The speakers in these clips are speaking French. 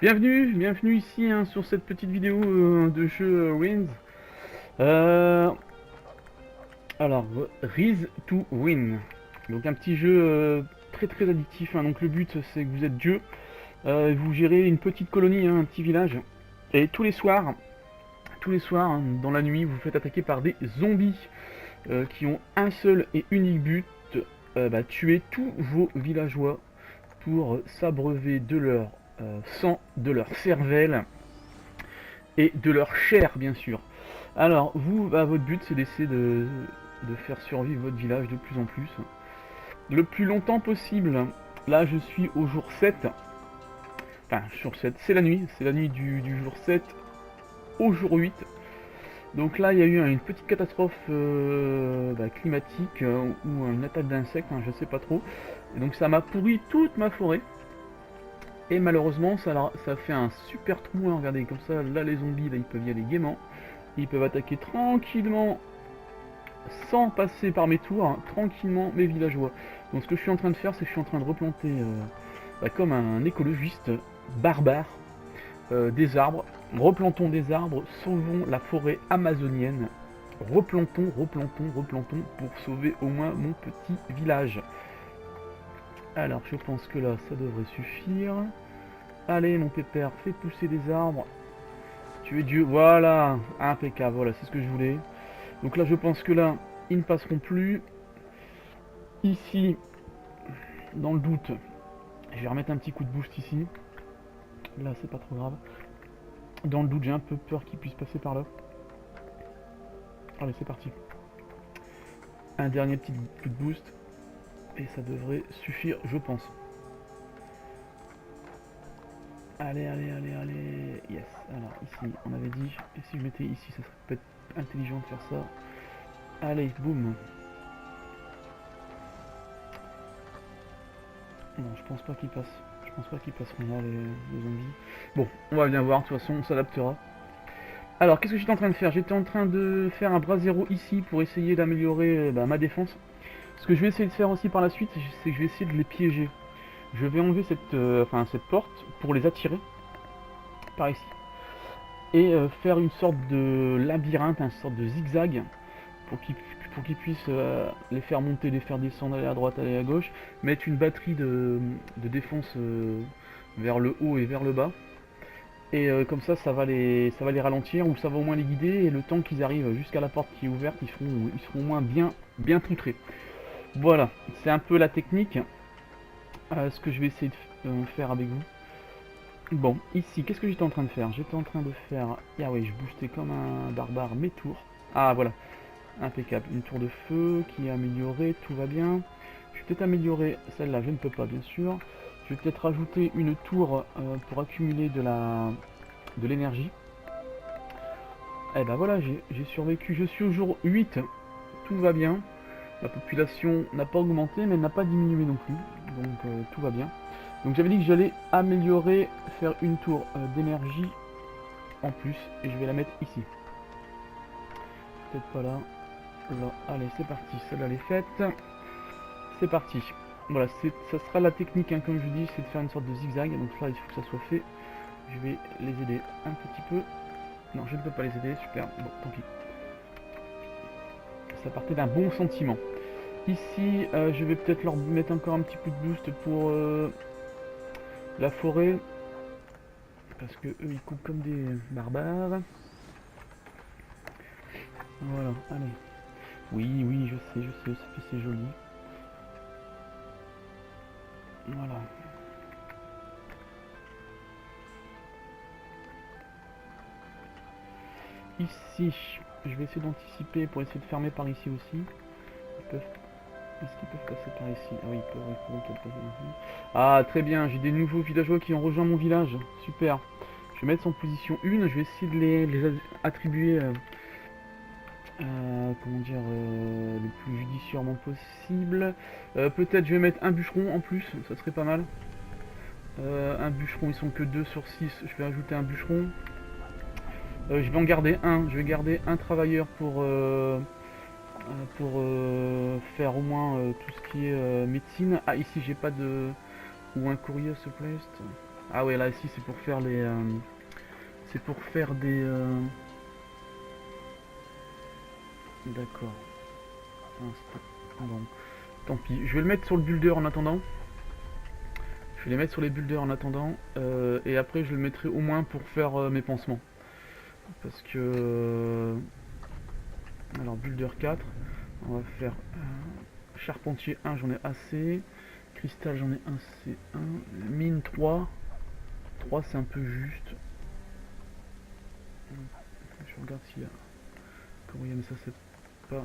Bienvenue ici sur cette petite vidéo de jeu Wins. Euh, alors, Rise to Win. Donc un petit jeu très addictif. Donc le but c'est que vous êtes Dieu, vous gérez une petite colonie, un petit village, et tous les soirs, dans la nuit, vous vous faites attaquer par des zombies qui ont un seul et unique but, tuer tous vos villageois pour s'abreuver de leur sang, de leur cervelle et de leur chair, bien sûr. Alors, vous, votre but, c'est d'essayer de faire survivre votre village de plus en plus, le plus longtemps possible. Là, je suis au jour 7. Enfin, jour 7, c'est la nuit du jour 7 au jour 8. Donc là, il y a eu une petite catastrophe climatique ou une attaque d'insectes, je sais pas trop. Et donc ça m'a pourri toute ma forêt. Et malheureusement, ça fait un super trou. Regardez, comme ça, là, les zombies, là, ils peuvent y aller gaiement. Ils peuvent attaquer tranquillement, sans passer par mes tours, tranquillement mes villageois. Donc ce que je suis en train de faire, c'est que je suis en train de replanter, comme un écologiste barbare, des arbres. Replantons des arbres, sauvons la forêt amazonienne. Replantons pour sauver au moins mon petit village. Alors je pense que là, ça devrait suffire. Allez mon pépère, fais pousser des arbres. Tu es Dieu, voilà, impeccable, voilà, c'est ce que je voulais. Donc là, je pense que là, ils ne passeront plus. Ici, dans le doute, je vais remettre un petit coup de boost ici. Là, c'est pas trop grave. Dans le doute, j'ai un peu peur qu'ils puissent passer par là. Allez, c'est parti. Un dernier petit coup de boost. Et ça devrait suffire, je pense. Allez. Yes. Alors, ici, on avait dit. Et si je mettais ici, ça serait peut-être intelligent de faire ça. Allez, boum. Non, je pense pas qu'ils passent. Je pense pas qu'ils passeront là, les zombies. Bon, on va bien voir, de toute façon, on s'adaptera. Alors, qu'est-ce que j'étais en train de faire? J'étais en train de faire un bras zéro ici pour essayer d'améliorer ma défense. Ce que je vais essayer de faire aussi par la suite, c'est que je vais essayer de les piéger. Je vais enlever cette porte pour les attirer par ici. Et faire une sorte de labyrinthe, une sorte de zigzag pour qu'ils puissent les faire monter, les faire descendre, aller à droite, aller à gauche. Mettre une batterie de défense vers le haut et vers le bas. Et comme ça va les ralentir ou ça va au moins les guider. Et le temps qu'ils arrivent jusqu'à la porte qui est ouverte, ils seront au moins bien poutrés. Voilà, c'est un peu la technique. Ce que je vais essayer de faire avec vous. Bon, ici, qu'est-ce que j'étais en train de faire? J'étais en train de faire... Ah oui, je boostais comme un barbare mes tours. Ah voilà, impeccable. Une tour de feu qui est améliorée, tout va bien. Je vais peut-être améliorer celle-là, je ne peux pas bien sûr. Je vais peut-être rajouter une tour pour accumuler de l'énergie. Et ben voilà, j'ai survécu. Je suis au jour 8, tout va bien. La population n'a pas augmenté, mais n'a pas diminué non plus. Donc tout va bien. Donc j'avais dit que j'allais améliorer, faire une tour d'énergie en plus. Et je vais la mettre ici. Peut-être pas là. Là, allez, c'est parti. Celle-là, elle est faite. C'est parti. Voilà, ça sera la technique, comme je vous dis, c'est de faire une sorte de zigzag. Donc là, il faut que ça soit fait. Je vais les aider un petit peu. Non, je ne peux pas les aider, super. Bon, tant pis. Ça partait d'un bon sentiment. Ici, je vais peut-être leur mettre encore un petit coup de boost pour la forêt. Parce que eux, ils coupent comme des barbares. Voilà, allez. Oui, je sais, c'est joli. Voilà. Ici, je vais essayer d'anticiper pour essayer de fermer par ici aussi. Est-ce qu'ils peuvent passer par ici? Ah oui, ils pourront peut-être passer ici. Ah, très bien, j'ai des nouveaux villageois qui ont rejoint mon village. Super. Je vais mettre en position 1, je vais essayer de les attribuer, comment dire, le plus judicieusement possible. Peut-être je vais mettre un bûcheron en plus, ça serait pas mal. Un bûcheron, ils sont que 2 sur 6, je vais ajouter un bûcheron. Je vais en garder un, je vais garder un travailleur pour faire au moins tout ce qui est médecine. Ah, ici j'ai pas de... Ou un courrier, s'il te plaît. Ah ouais, là ici c'est pour faire les... c'est pour faire des... D'accord. Bon, tant pis. Je vais le mettre sur le builder en attendant. Je vais les mettre sur les builders en attendant. Et après je le mettrai au moins pour faire mes pansements. Parce que... alors builder 4. On va faire... charpentier 1, j'en ai assez. Cristal, j'en ai un, c'est 1. Mine 3. 3 c'est un peu juste. Je regarde s'il y a... courrier, mais ça c'est pas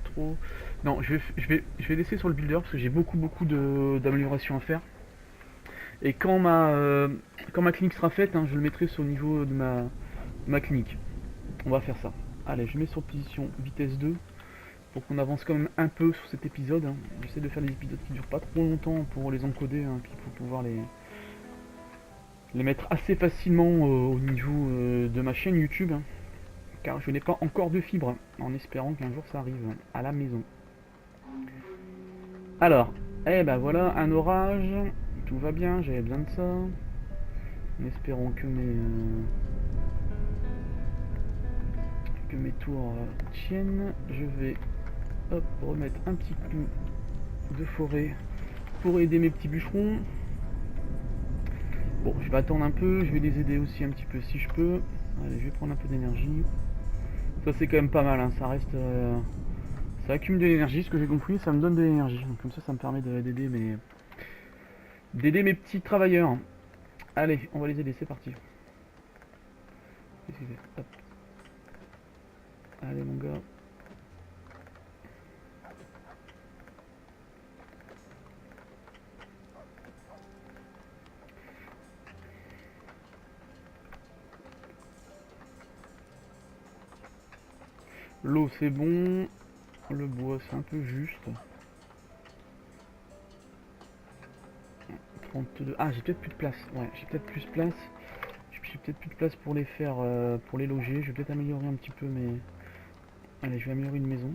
trop. Non, je vais laisser sur le builder parce que j'ai beaucoup d'améliorations à faire. Et quand ma clinique sera faite, hein, je le mettrai sur le niveau de ma clinique. On va faire ça. Allez, je mets sur position vitesse 2 pour qu'on avance quand même un peu sur cet épisode. Hein. J'essaie de faire des épisodes qui durent pas trop longtemps pour les encoder, hein, puis pour pouvoir les mettre assez facilement au niveau de ma chaîne YouTube. Hein, car je n'ai pas encore de fibre, en espérant qu'un jour ça arrive à la maison. Alors, eh ben voilà, un orage, tout va bien, j'avais besoin de ça. En espérant que mes tours tiennent, je vais hop, remettre un petit coup de forêt pour aider mes petits bûcherons. Bon, je vais attendre un peu, je vais les aider aussi un petit peu si je peux. Allez, je vais prendre un peu d'énergie. Ça c'est quand même pas mal, hein. Ça reste... ça accumule de l'énergie, ce que j'ai compris, ça me donne de l'énergie. Donc comme ça me permet d'aider mes petits travailleurs. Allez, on va les aider, c'est parti. Hop. Allez mon gars. L'eau c'est bon. Le bois c'est un peu juste. 32. Ah, j'ai peut-être plus de place. Ouais, j'ai peut-être plus de place. J'ai peut-être plus de place pour les faire, pour les loger. Je vais peut-être améliorer un petit peu, mais... allez, je vais améliorer une maison.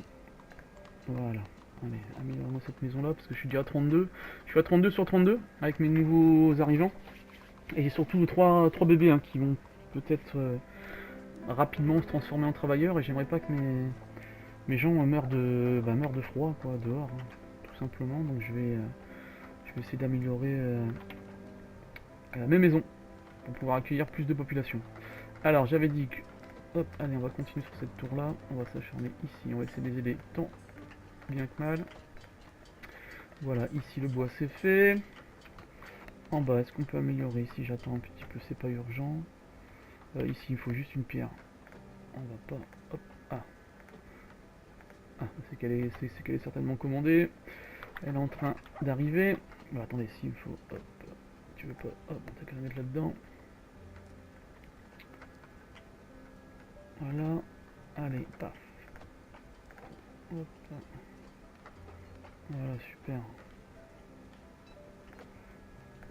Voilà. Allez, améliorons cette maison-là, parce que je suis déjà à 32. Je suis à 32 sur 32, avec mes nouveaux arrivants. Et j'ai surtout trois bébés hein, qui vont peut-être rapidement se transformer en travailleurs. Et j'aimerais pas que mes gens meurent de froid, quoi, dehors, hein, tout simplement. Donc je vais essayer d'améliorer mes maisons pour pouvoir accueillir plus de population. Alors j'avais dit que... hop, allez, on va continuer sur cette tour là, on va s'acharner ici, on va essayer de les aider tant bien que mal. Voilà, ici le bois c'est fait. En bas, est-ce qu'on peut améliorer? Ici j'attends un petit peu, c'est pas urgent. Ici il faut juste une pierre. On va pas... hop, c'est qu'elle est certainement commandée. Elle est en train d'arriver. Bon, attendez, si il faut... hop, tu veux pas... hop, t'as qu'à la mettre là-dedans. Voilà. Allez, paf. Hop. Voilà, super.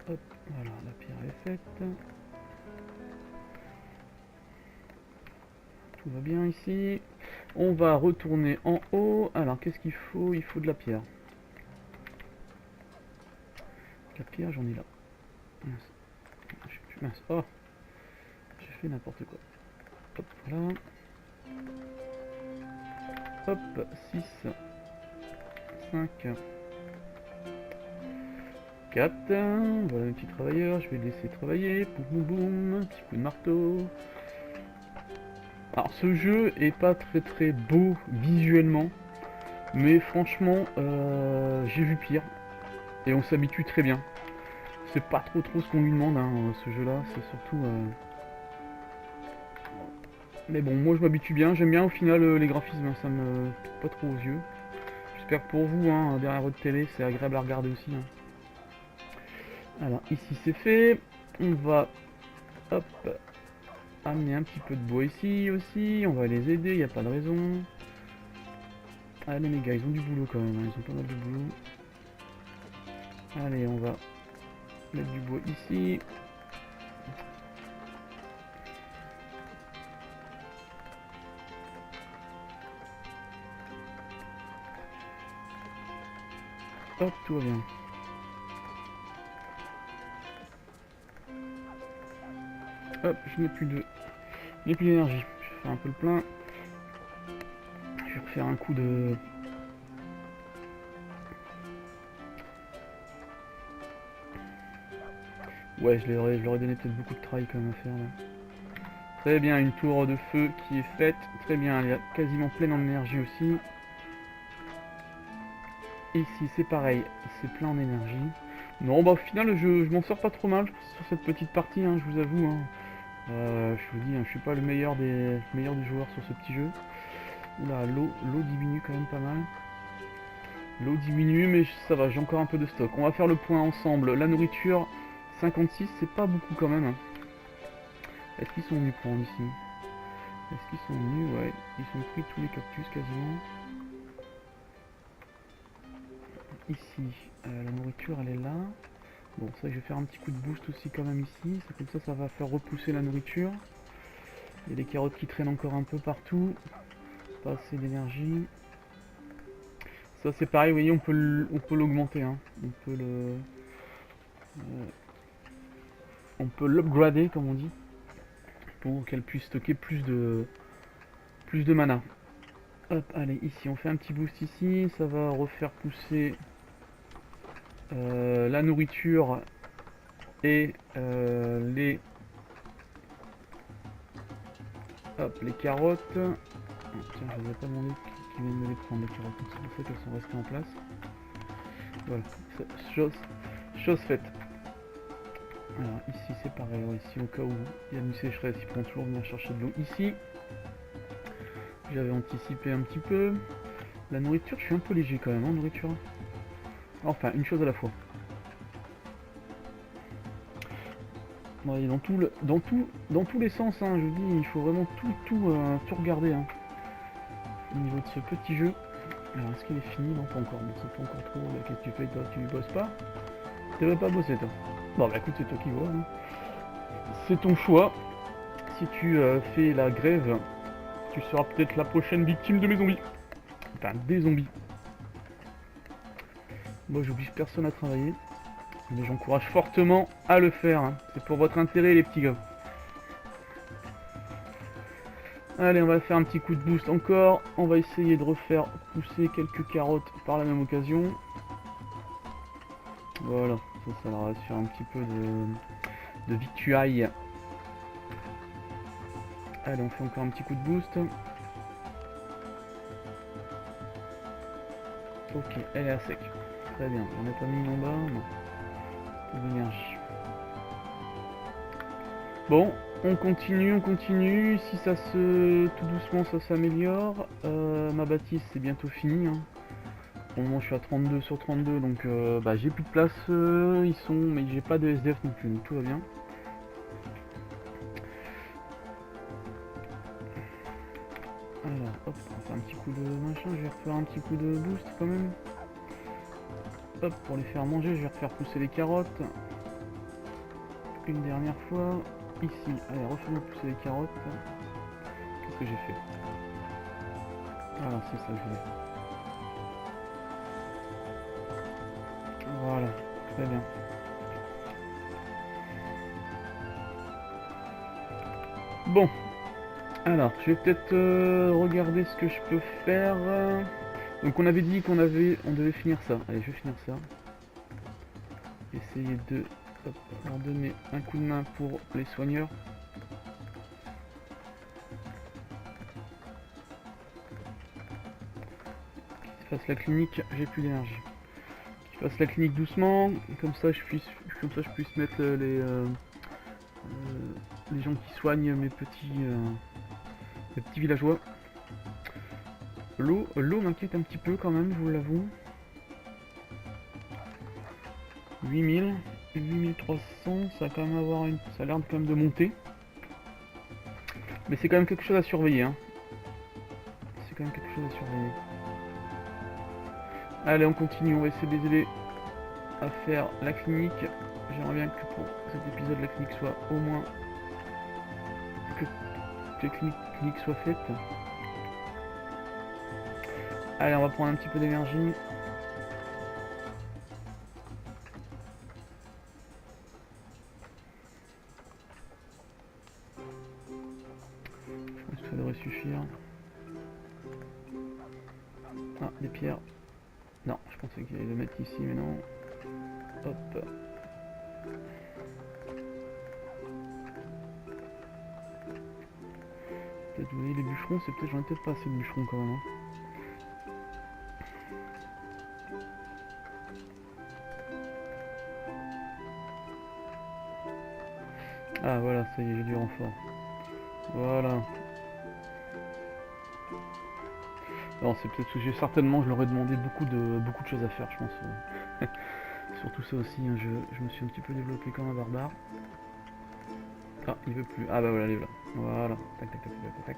Hop, voilà, la pierre est faite. Tout va bien ici. On va retourner en haut. Alors, qu'est-ce qu'il faut? Il faut de la pierre. La pierre, j'en ai là. Mince. Je suis plus mince. Oh, j'ai fait n'importe quoi. Hop, voilà. Hop, 6, 5, 4. Voilà un petit travailleur. Je vais le laisser travailler. Boum, boum, boum. Un petit coup de marteau. Alors, ce jeu est pas très beau visuellement. Mais franchement, j'ai vu pire. Et on s'habitue très bien. C'est pas trop ce qu'on lui demande, hein, ce jeu-là. C'est surtout... mais bon, moi je m'habitue bien. J'aime bien au final les graphismes, hein, ça me pique pas trop aux yeux. J'espère que pour vous, hein, derrière votre télé, c'est agréable à regarder aussi. Hein. Alors, ici c'est fait. On va... hop, amener un petit peu de bois ici aussi. On va les aider, il n'y a pas de raison. Allez les gars, ils ont du boulot quand même. Hein, ils ont pas mal de boulot. Allez, on va mettre du bois ici. Hop, tout va bien. Hop, je n'ai plus d'énergie. Je vais faire un peu le plein. Je vais refaire un coup de... Ouais, je leur ai donné peut-être beaucoup de travail quand même à faire là. Très bien, une tour de feu qui est faite. Très bien, elle est quasiment pleine en énergie aussi. Ici, c'est pareil, c'est plein en énergie. Non, bah au final, je m'en sors pas trop mal sur cette petite partie, hein, je vous avoue. Hein. Je vous dis, hein, je suis pas le meilleur des joueurs sur ce petit jeu. Oula, l'eau diminue quand même pas mal. L'eau diminue, mais ça va, j'ai encore un peu de stock. On va faire le point ensemble. La nourriture, 56, c'est pas beaucoup quand même. Hein. Est-ce qu'ils sont venus prendre ici? Est-ce qu'ils sont venus? Ouais, ils ont pris tous les cactus quasiment. Ici, la nourriture elle est là. Bon, ça je vais faire un petit coup de boost aussi quand même ici. C'est comme ça va faire repousser la nourriture. Il y a des carottes qui traînent encore un peu partout. Pas assez d'énergie. Ça c'est pareil, vous voyez, on peut l'augmenter. Hein. On peut l'upgrader comme on dit. Pour qu'elle puisse stocker plus de mana. Hop, allez, ici, on fait un petit boost ici. Ça va refaire pousser la nourriture et les carottes. Oh, tiens, je n'avais pas demandé qui viennent me les prendre, les carottes. C'est pour ça qu'elles sont restées en place. Voilà, chose faite. Alors ici c'est pareil, ici au cas où il y a une sécheresse, ils pourront toujours venir chercher de l'eau ici. J'avais anticipé un petit peu. La nourriture, je suis un peu léger quand même en nourriture. Enfin, une chose à la fois. Ouais, dans tous les sens, hein, je vous dis, il faut vraiment tout regarder. Hein. Au niveau de ce petit jeu. Alors, est-ce qu'il est fini? Non, pas encore. Bon, c'est pas encore trop. Qu'est-ce que tu fais, toi? Tu bosses pas? Tu veux pas bosser, toi? Bon, bah écoute, c'est toi qui vois. Hein. C'est ton choix. Si tu fais la grève, tu seras peut-être la prochaine victime de mes zombies. Enfin, des zombies. Moi, j'oblige personne à travailler. Mais j'encourage fortement à le faire. Hein. C'est pour votre intérêt, les petits gars. Allez, on va faire un petit coup de boost encore. On va essayer de refaire pousser quelques carottes par la même occasion. Voilà, ça leur assure un petit peu de victuailles. Allez, on fait encore un petit coup de boost. Ok, elle est à sec. Très bien, on n'a pas mis en bas, non. L'énergie. Bon, on continue. Si ça se... tout doucement ça s'améliore. Ma bâtisse c'est bientôt fini. Hein. Pour le moment je suis à 32 sur 32, donc bah, j'ai plus de place. Ils sont... mais j'ai pas de SDF non plus, donc tout va bien. Alors, hop, on va faire un petit coup de machin. Je vais refaire un petit coup de boost quand même. Hop, pour les faire manger, je vais refaire pousser les carottes. Une dernière fois. Ici, allez, refais-moi pousser les carottes. Qu'est-ce que j'ai fait? Voilà, c'est ça que je voulais. Voilà, très bien. Bon, alors, je vais peut-être regarder ce que je peux faire. Donc on avait dit qu'on devait finir ça. Allez, je vais finir ça. Essayer de leur donner un coup de main pour les soigneurs. Qu'ils fassent la clinique, j'ai plus d'énergie. Qu'ils fassent la clinique doucement, comme ça je puisse mettre les gens qui soignent mes petits villageois. L'eau m'inquiète un petit peu quand même, je vous l'avoue. 8000, 8300, ça va quand même avoir ça a l'air quand même de monter. Mais c'est quand même quelque chose à surveiller. Hein. C'est quand même quelque chose à surveiller. Allez, on continue, on va essayer de les aider à faire la clinique. J'aimerais bien que pour cet épisode la clinique soit au moins... que la clinique soit faite. Allez, on va prendre un petit peu d'énergie. ça devrait suffire. Ah, des pierres. Non, je pensais qu'il allait le mettre ici, mais non. Hop. Peut-être, vous voyez, les bûcherons, c'est peut-être, j'en ai peut-être pas assez de bûcherons quand même. Hein. Ah voilà, ça y est, j'ai du renfort. Voilà. Alors c'est peut-être que j'ai certainement, je leur ai demandé beaucoup de choses à faire, je pense. Surtout ça aussi, hein, je me suis un petit peu développé comme un barbare. Ah, il veut plus. Ah bah voilà, il est là. Voilà. Tac, tac, tac, tac, tac.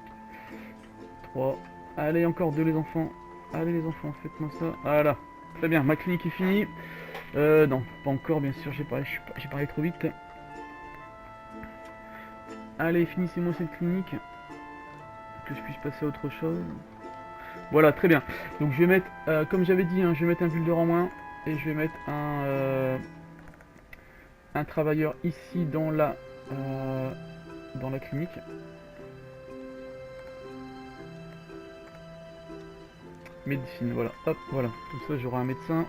3. Allez, encore 2 les enfants. Allez les enfants, faites-moi ça. Voilà. Très bien, ma clinique est finie. Non, pas encore, bien sûr, j'ai parlé trop vite. Allez, finissez-moi cette clinique. Que je puisse passer à autre chose. Voilà, très bien. Donc je vais mettre, comme j'avais dit, hein, je vais mettre un builder en moins. Et je vais mettre un travailleur ici dans la clinique. Médecine, voilà. Hop, voilà. Comme ça, j'aurai un médecin.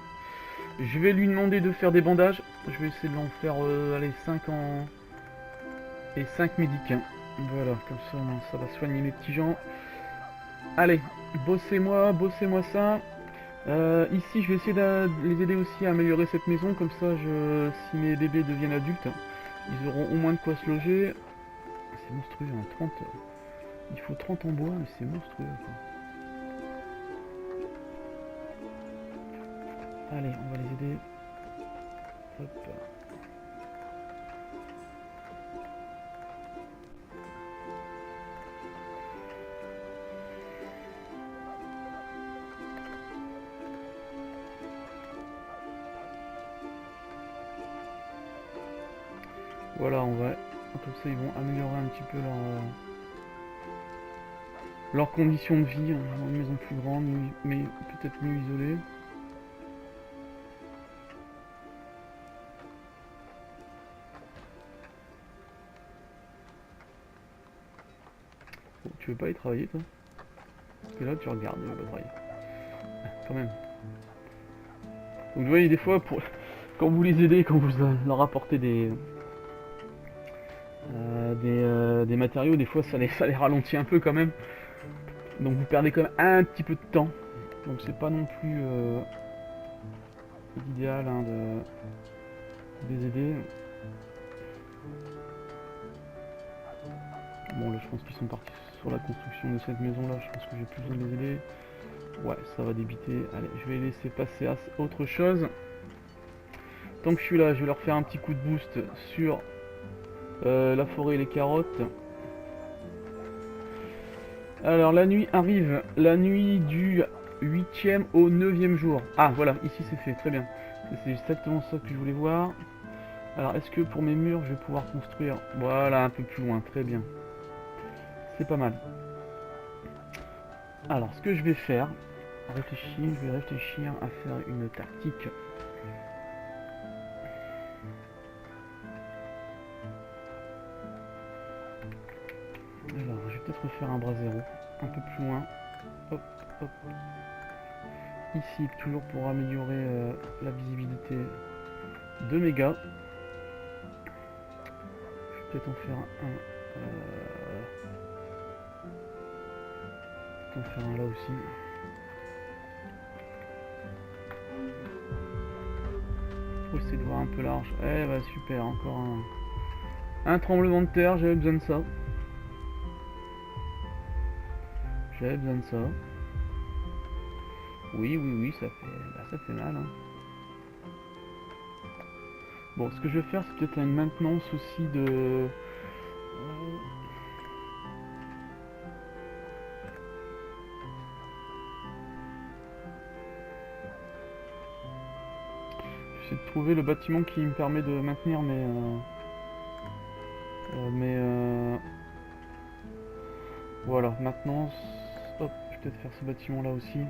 Je vais lui demander de faire des bandages. Je vais essayer de l'en faire, allez, 5 en... Et 5 médics. Voilà, comme ça, ça va soigner mes petits gens. Allez, bossez-moi ça. Ici, je vais essayer de les aider aussi à améliorer cette maison. Comme ça, si mes bébés deviennent adultes, ils auront au moins de quoi se loger. C'est monstrueux, hein, 30... Il faut 30 en bois, mais c'est monstrueux. Quoi. Allez, on va les aider. Hop. Voilà, on va... Comme ça, ils vont améliorer un petit peu leurs conditions de vie. Dans une maison plus grande, mais peut-être mieux isolée. Bon, tu veux pas y travailler, toi? Parce que là, tu regardes, il va travailler. Quand même. Donc, vous voyez, des fois, quand vous les aidez, quand vous leur apportez des matériaux, des fois, ça les ralentit un peu quand même. Donc, vous perdez quand même un petit peu de temps. Donc, c'est pas non plus l'idéal hein, de les aider. Bon, là, je pense qu'ils sont partis sur la construction de cette maison-là. Je pense que j'ai plus besoin de les aider. Ouais, ça va débiter. Allez, je vais laisser passer à autre chose. Tant que je suis là, je vais leur faire un petit coup de boost sur la forêt et les carottes. Alors, la nuit arrive. La nuit du 8e au 9e jour. Ah, voilà, ici c'est fait. Très bien. C'est exactement ça que je voulais voir. Alors, est-ce que pour mes murs, je vais pouvoir construire... Voilà, un peu plus loin. Très bien. C'est pas mal. Alors, ce que je vais faire... je vais réfléchir à faire une tactique. Alors, je vais peut-être refaire un bras zéro. Un peu plus loin. Hop, hop. Ici, toujours pour améliorer la visibilité de mes gars. Je vais peut-être en faire un là aussi. Faut essayer de voir un peu large. Eh bah super, encore un tremblement de terre, j'avais besoin de ça. J'avais besoin de ça. Oui, ça fait mal. Hein. Bon, ce que je vais faire, c'est peut-être une maintenance aussi de... J'essaie de trouver le bâtiment qui me permet de maintenir voilà, maintenance. Hop, je vais peut-être faire ce bâtiment là aussi.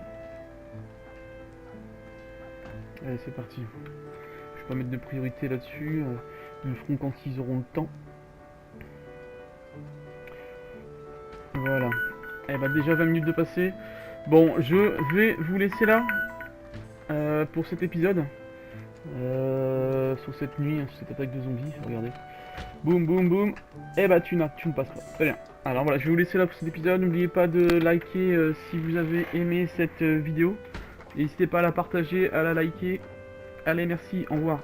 Allez, c'est parti. Je vais pas mettre de priorité là-dessus. Ils le feront quand ils auront le temps. Voilà. Eh bah déjà 20 minutes de passé. Bon, je vais vous laisser là pour cet épisode. Sur cette nuit, sur cette attaque de zombies, regardez. Boum boum boum. Eh bah tu ne passes pas. Très bien. Alors voilà, je vais vous laisser là pour cet épisode. N'oubliez pas de liker si vous avez aimé cette vidéo. N'hésitez pas à la partager, à la liker. Allez, merci, au revoir.